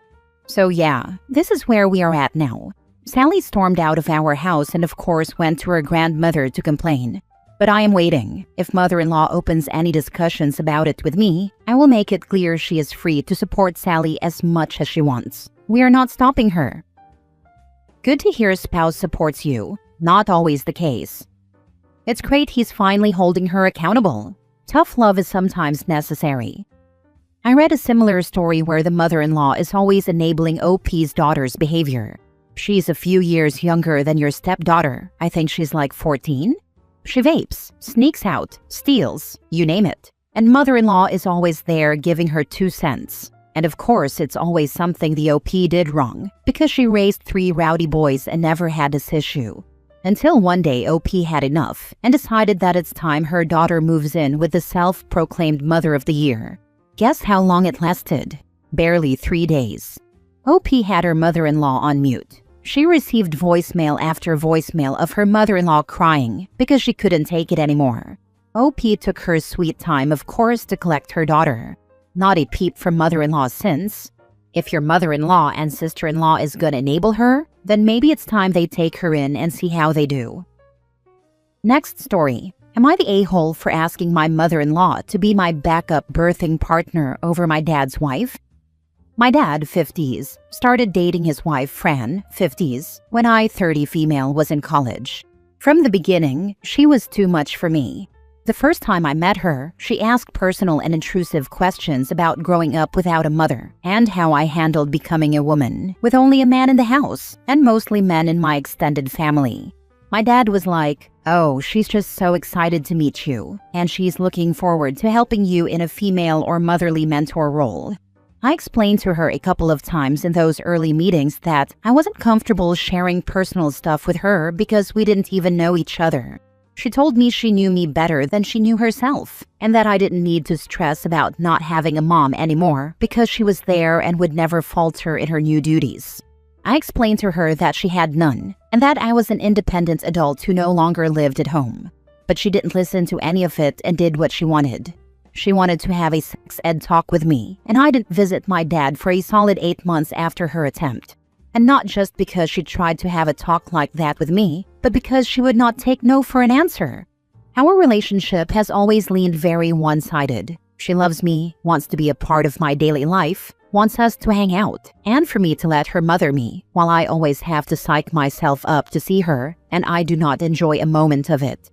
So yeah, this is where we are at now. Sally stormed out of our house and of course went to her grandmother to complain. But I am waiting. If mother-in-law opens any discussions about it with me, I will make it clear she is free to support Sally as much as she wants. We are not stopping her. Good to hear spouse supports you. Not always the case. It's great he's finally holding her accountable. Tough love is sometimes necessary. I read a similar story where the mother-in-law is always enabling OP's daughter's behavior. She's a few years younger than your stepdaughter. I think she's like 14. She vapes, sneaks out, steals, you name it. And mother-in-law is always there giving her 2 cents. And of course, it's always something the OP did wrong, because she raised 3 rowdy boys and never had this issue. Until one day OP had enough and decided that it's time her daughter moves in with the self-proclaimed Mother of the Year. Guess how long it lasted? Barely 3 days. OP had her mother-in-law on mute. She received voicemail after voicemail of her mother-in-law crying because she couldn't take it anymore. OP took her sweet time, of course, to collect her daughter. Not a peep from mother-in-law since. If your mother-in-law and sister-in-law is gonna enable her, then maybe it's time they take her in and see how they do. Next story. Am I the a-hole for asking my mother-in-law to be my backup birthing partner over my dad's wife? My dad, 50s, started dating his wife, Fran, 50s, when I, 30 female, was in college. From the beginning, she was too much for me. The first time I met her, she asked personal and intrusive questions about growing up without a mother and how I handled becoming a woman with only a man in the house and mostly men in my extended family. My dad was like, "Oh, she's just so excited to meet you, and she's looking forward to helping you in a female or motherly mentor role." I explained to her a couple of times in those early meetings that I wasn't comfortable sharing personal stuff with her because we didn't even know each other. She told me she knew me better than she knew herself, and that I didn't need to stress about not having a mom anymore because she was there and would never falter in her new duties. I explained to her that she had none, and that I was an independent adult who no longer lived at home. But she didn't listen to any of it and did what she wanted. She wanted to have a sex ed talk with me, and I didn't visit my dad for a solid 8 months after her attempt. And not just because she tried to have a talk like that with me, but because she would not take no for an answer. Our relationship has always leaned very one-sided. She loves me, wants to be a part of my daily life, wants us to hang out, and for me to let her mother me, while I always have to psych myself up to see her, and I do not enjoy a moment of it.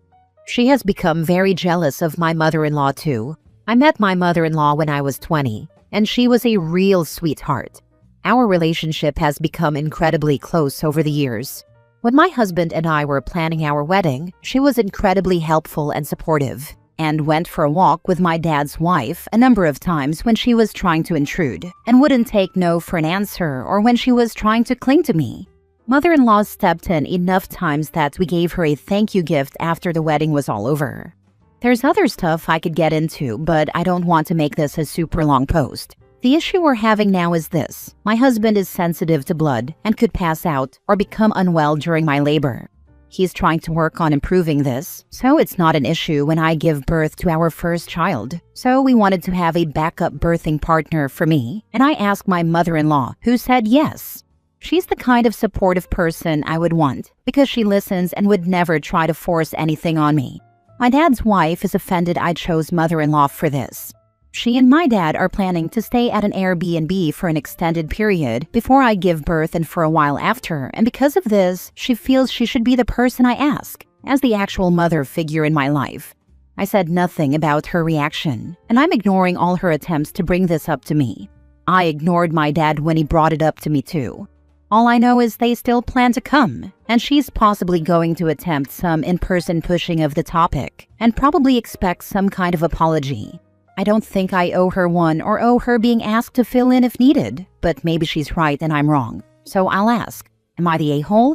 She has become very jealous of my mother-in-law too. I met my mother-in-law when I was 20, and she was a real sweetheart. Our relationship has become incredibly close over the years. When my husband and I were planning our wedding, she was incredibly helpful and supportive, and went for a walk with my dad's wife a number of times when she was trying to intrude, and wouldn't take no for an answer or when she was trying to cling to me. Mother-in-law stepped in enough times that we gave her a thank you gift after the wedding was all over. There's other stuff I could get into, but I don't want to make this a super long post. The issue we're having now is this. My husband is sensitive to blood and could pass out or become unwell during my labor. He's trying to work on improving this, so it's not an issue when I give birth to our first child. So we wanted to have a backup birthing partner for me, and I asked my mother-in-law, who said yes. She's the kind of supportive person I would want because she listens and would never try to force anything on me. My dad's wife is offended I chose mother-in-law for this. She and my dad are planning to stay at an Airbnb for an extended period before I give birth and for a while after, and because of this, she feels she should be the person I ask, as the actual mother figure in my life. I said nothing about her reaction, and I'm ignoring all her attempts to bring this up to me. I ignored my dad when he brought it up to me too. All I know is they still plan to come, and she's possibly going to attempt some in-person pushing of the topic, and probably expects some kind of apology. I don't think I owe her one or owe her being asked to fill in if needed, but maybe she's right and I'm wrong. So I'll ask, am I the a-hole?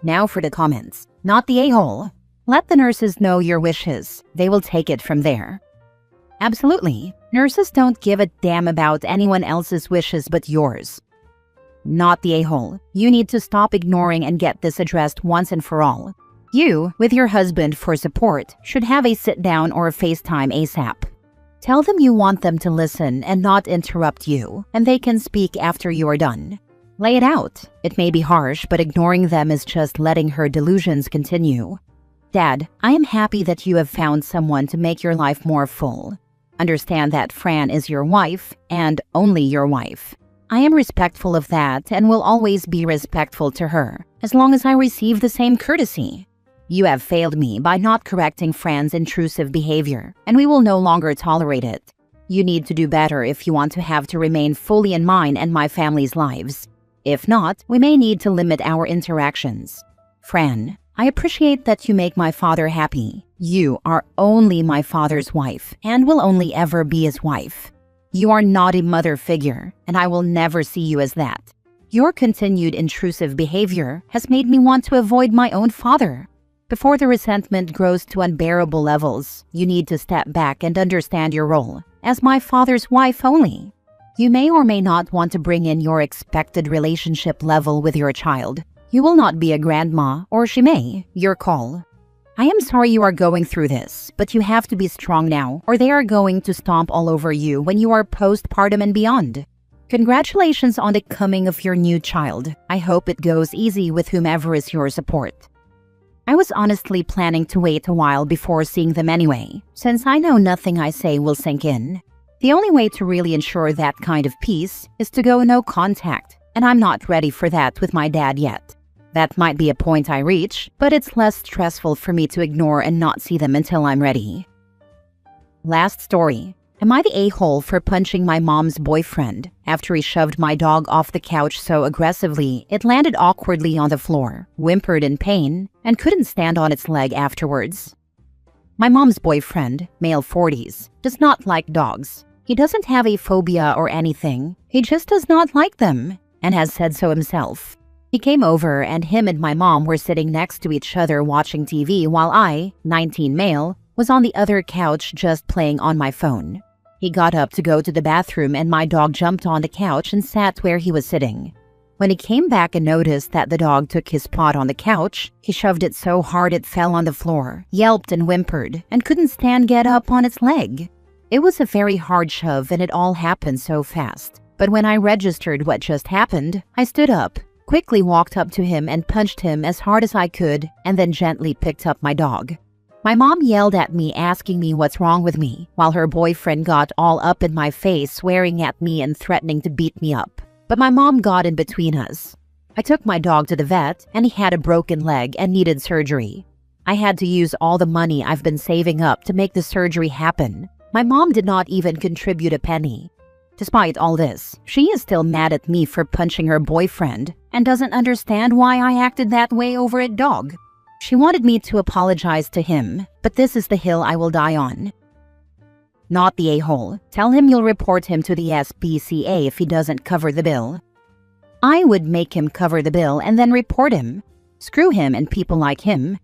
Now for the comments. Not the a-hole. Let the nurses know your wishes. They will take it from there. Absolutely. Nurses don't give a damn about anyone else's wishes but yours. Not the a-hole. You need to stop ignoring and get this addressed once and for all. You, with your husband for support, should have a sit-down or a FaceTime ASAP. Tell them you want them to listen and not interrupt you, and they can speak after you're done. Lay it out. It may be harsh, but ignoring them is just letting her delusions continue. Dad, I am happy that you have found someone to make your life more full. Understand that Fran is your wife, and only your wife. I am respectful of that and will always be respectful to her, as long as I receive the same courtesy. You have failed me by not correcting Fran's intrusive behavior, and we will no longer tolerate it. You need to do better if you want to have to remain fully in mine and my family's lives. If not, we may need to limit our interactions. Fran, I appreciate that you make my father happy. You are only my father's wife and will only ever be his wife. You are not a mother figure, and I will never see you as that. Your continued intrusive behavior has made me want to avoid my own father. Before the resentment grows to unbearable levels, you need to step back and understand your role as my father's wife only. You may or may not want to bring in your expected relationship level with your child. You will not be a grandma, or she may. Your call. I am sorry you are going through this, but you have to be strong now, or they are going to stomp all over you when you are postpartum and beyond. Congratulations on the coming of your new child. I hope it goes easy with whomever is your support. I was honestly planning to wait a while before seeing them anyway, since I know nothing I say will sink in. The only way to really ensure that kind of peace is to go no contact, and I'm not ready for that with my dad yet. That might be a point I reach, but it's less stressful for me to ignore and not see them until I'm ready. Last story. Am I the a-hole for punching my mom's boyfriend after he shoved my dog off the couch so aggressively it landed awkwardly on the floor, whimpered in pain, and couldn't stand on its leg afterwards? My mom's boyfriend, male 40s, does not like dogs. He doesn't have a phobia or anything. He just does not like them, and has said so himself. He came over and him and my mom were sitting next to each other watching TV while I, 19 male, was on the other couch just playing on my phone. He got up to go to the bathroom and my dog jumped on the couch and sat where he was sitting. When he came back and noticed that the dog took his spot on the couch, he shoved it so hard it fell on the floor, yelped and whimpered, and couldn't get up on its leg. It was a very hard shove and it all happened so fast. But when I registered what just happened, I stood up, quickly walked up to him and punched him as hard as I could, and then gently picked up my dog. My mom yelled at me asking me what's wrong with me, while her boyfriend got all up in my face swearing at me and threatening to beat me up. But my mom got in between us. I took my dog to the vet and he had a broken leg and needed surgery. I had to use all the money I've been saving up to make the surgery happen. My mom did not even contribute a penny. Despite all this, she is still mad at me for punching her boyfriend and doesn't understand why I acted that way over a dog. She wanted me to apologize to him, but this is the hill I will die on. Not the a-hole. Tell him you'll report him to the SPCA if he doesn't cover the bill. I would make him cover the bill and then report him. Screw him and people like him.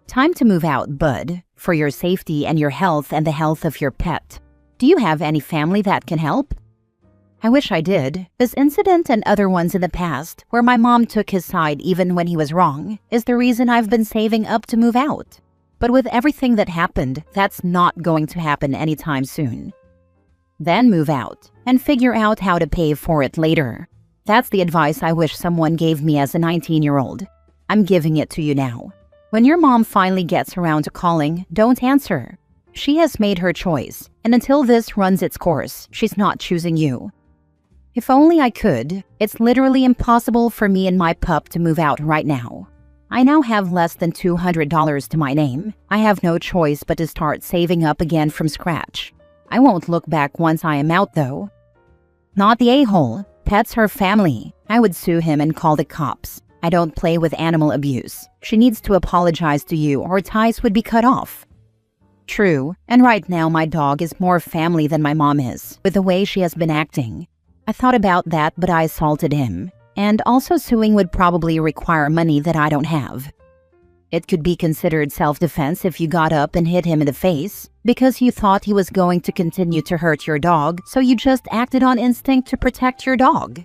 Time to move out, bud, for your safety and your health and the health of your pet. Do you have any family that can help? I wish I did. This incident and other ones in the past, where my mom took his side even when he was wrong, is the reason I've been saving up to move out. But with everything that happened, that's not going to happen anytime soon. Then move out, and figure out how to pay for it later. That's the advice I wish someone gave me as a 19-year-old. I'm giving it to you now. When your mom finally gets around to calling, don't answer. She has made her choice, and until this runs its course, she's not choosing you. If only I could. It's literally impossible for me and my pup to move out right now. I now have less than $200 to my name. I have no choice but to start saving up again from scratch. I won't look back once I am out, though. Not the a-hole. Pet's her family. I would sue him and call the cops. I don't play with animal abuse. She needs to apologize to you or ties would be cut off. True, and right now my dog is more family than my mom is, with the way she has been acting. I thought about that, but I assaulted him. And also suing would probably require money that I don't have. It could be considered self-defense if you got up and hit him in the face, because you thought he was going to continue to hurt your dog, so you just acted on instinct to protect your dog.